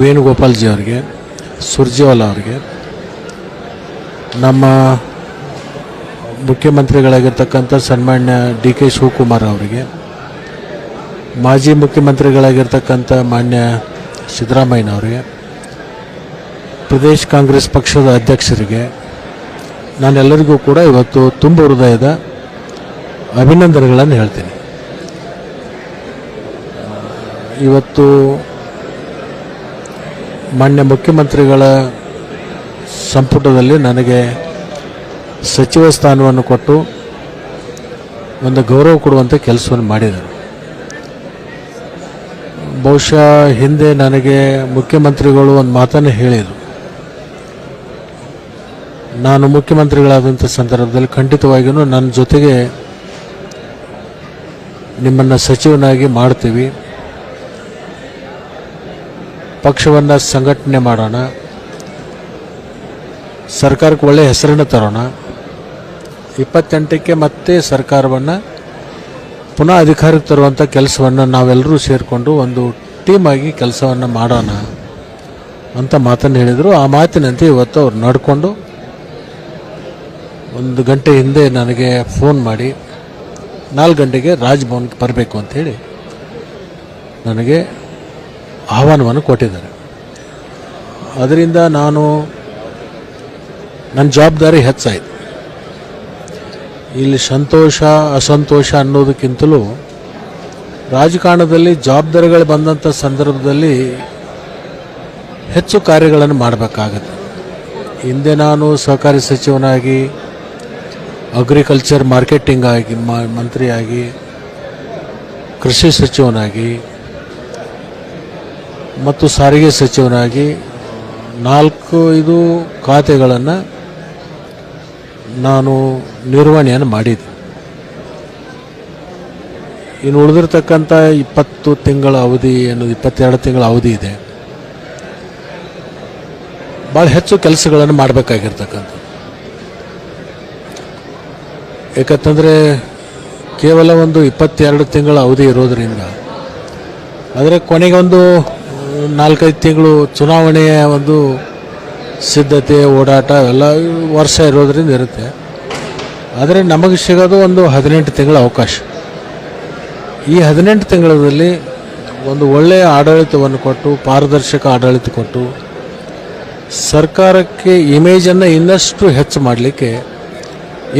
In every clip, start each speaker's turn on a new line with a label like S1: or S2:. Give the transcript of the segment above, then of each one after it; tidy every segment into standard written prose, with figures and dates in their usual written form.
S1: Venugopal G ಅವರಿಗೆ, ಸುರ್ಜೇವಾಲಾ ಅವರಿಗೆ, ನಮ್ಮ ಮುಖ್ಯಮಂತ್ರಿಗಳಾಗಿರ್ತಕ್ಕಂಥ ಸನ್ಮಾನ್ಯ ಡಿ ಕೆ ಶಿವಕುಮಾರ್ ಅವರಿಗೆ, ಮಾಜಿ ಮುಖ್ಯಮಂತ್ರಿಗಳಾಗಿರ್ತಕ್ಕಂಥ ಮಾನ್ಯ ಸಿದ್ದರಾಮಯ್ಯನವರಿಗೆ, ಪ್ರದೇಶ ಕಾಂಗ್ರೆಸ್ ಪಕ್ಷದ ಅಧ್ಯಕ್ಷರಿಗೆ ನಾನೆಲ್ಲರಿಗೂ ಕೂಡ ಇವತ್ತು ತುಂಬ ಹೃದಯದ ಅಭಿನಂದನೆಗಳನ್ನು ಹೇಳ್ತೀನಿ. ಇವತ್ತು ಮಾನ್ಯ ಮುಖ್ಯಮಂತ್ರಿಗಳ ಸಂಪುಟದಲ್ಲಿ ನನಗೆ ಸಚಿವ ಸ್ಥಾನವನ್ನು ಕೊಟ್ಟು ಒಂದು ಗೌರವ ಕೊಡುವಂಥ ಕೆಲಸವನ್ನು ಮಾಡಿದರು. ಬಹುಶಃ ಹಿಂದೆ ನನಗೆ ಮುಖ್ಯಮಂತ್ರಿಗಳು ಒಂದು ಮಾತನ್ನು ಹೇಳಿದರು, ನಾನು ಮುಖ್ಯಮಂತ್ರಿಗಳಾದಂಥ ಸಂದರ್ಭದಲ್ಲಿ ಖಂಡಿತವಾಗಿಯೂ ನನ್ನ ಜೊತೆಗೆ ನಿಮ್ಮನ್ನು ಸಚಿವನಾಗಿ ಮಾಡ್ತೀವಿ, ಪಕ್ಷವನ್ನು ಸಂಘಟನೆ ಮಾಡೋಣ, ಸರ್ಕಾರಕ್ಕೆ ಒಳ್ಳೆಯ ಹೆಸರನ್ನು ತರೋಣ, 28ಕ್ಕೆ ಮತ್ತೆ ಸರ್ಕಾರವನ್ನು ಪುನಃ ಅಧಿಕಾರಕ್ಕೆ ತರುವಂಥ ಕೆಲಸವನ್ನು ನಾವೆಲ್ಲರೂ ಸೇರಿಕೊಂಡು ಒಂದು ಟೀಮಾಗಿ ಕೆಲಸವನ್ನು ಮಾಡೋಣ ಅಂತ ಮಾತನ್ನು ಹೇಳಿದರು. ಆ ಮಾತಿನಂತೆ ಇವತ್ತು ಅವ್ರು ನಡ್ಕೊಂಡು 1 ಗಂಟೆ ಹಿಂದೆ ನನಗೆ ಫೋನ್ ಮಾಡಿ 4 ಗಂಟೆಗೆ ರಾಜಭವನ್ಗೆ ಬರಬೇಕು ಅಂಥೇಳಿ ನನಗೆ ಆಹ್ವಾನವನ್ನು ಕೊಟ್ಟಿದ್ದಾರೆ. ಅದರಿಂದ ನನ್ನ ಜವಾಬ್ದಾರಿ ಹೆಚ್ಚಾಯಿತು. ಇಲ್ಲಿ ಸಂತೋಷ ಅಸಂತೋಷ ಅನ್ನೋದಕ್ಕಿಂತಲೂ ರಾಜಕಾರಣದಲ್ಲಿ ಜವಾಬ್ದಾರಿಗಳು ಬಂದಂಥ ಸಂದರ್ಭದಲ್ಲಿ ಹೆಚ್ಚು ಕಾರ್ಯಗಳನ್ನು ಮಾಡಬೇಕಾಗತ್ತೆ. ಹಿಂದೆ ನಾನು ಸಹಕಾರಿ ಸಚಿವನಾಗಿ, ಅಗ್ರಿಕಲ್ಚರ್ ಮಾರ್ಕೆಟಿಂಗ್ ಆಗಿ ಮಂತ್ರಿಯಾಗಿ, ಕೃಷಿ ಸಚಿವನಾಗಿ ಮತ್ತು ಸಾರಿಗೆ ಸಚಿವನಾಗಿ 4-5 ಖಾತೆಗಳನ್ನು ನಾನು ನಿರ್ವಹಣೆಯನ್ನು ಮಾಡಿದ್ದೆ. ಇನ್ನು ಉಳಿದಿರ್ತಕ್ಕಂಥ 20 ತಿಂಗಳ ಅವಧಿ ಅನ್ನೋದು 22 ತಿಂಗಳ ಅವಧಿ ಇದೆ. ಭಾಳ ಹೆಚ್ಚು ಕೆಲಸಗಳನ್ನು ಮಾಡಬೇಕಾಗಿರ್ತಕ್ಕಂಥ, ಏಕಂತಂದರೆ ಕೇವಲ ಒಂದು 22 ತಿಂಗಳ ಅವಧಿ ಇರೋದರಿಂದ, ಆದರೆ ಕೊನೆಗೆ ಒಂದು 4-5 ತಿಂಗಳು ಚುನಾವಣೆಯ ಒಂದು ಸಿದ್ಧತೆ, ಓಡಾಟ ಎಲ್ಲ ವರ್ಷ ಇರೋದರಿಂದ ಇರುತ್ತೆ. ಆದರೆ ನಮಗೆ ಸಿಗೋದು ಒಂದು 18 ತಿಂಗಳ ಅವಕಾಶ. ಈ 18 ತಿಂಗಳಲ್ಲಿ ಒಂದು ಒಳ್ಳೆಯ ಆಡಳಿತವನ್ನು ಕೊಟ್ಟು, ಪಾರದರ್ಶಕ ಆಡಳಿತ ಕೊಟ್ಟು, ಸರ್ಕಾರಕ್ಕೆ ಇಮೇಜನ್ನು ಇನ್ನಷ್ಟು ಹೆಚ್ಚು ಮಾಡಲಿಕ್ಕೆ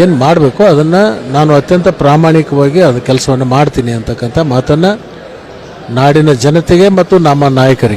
S1: ಏನು ಮಾಡಬೇಕು ಅದನ್ನು ನಾನು ಅತ್ಯಂತ ಪ್ರಾಮಾಣಿಕವಾಗಿ ಅದು ಕೆಲಸವನ್ನು ಮಾಡ್ತೀನಿ ಅಂತಕ್ಕಂಥ ಮಾತನ್ನು ನಾಡಿನ ಜನತೆಗೆ ಮತ್ತು ನಮ್ಮ ನಾಯಕರಿಗೆ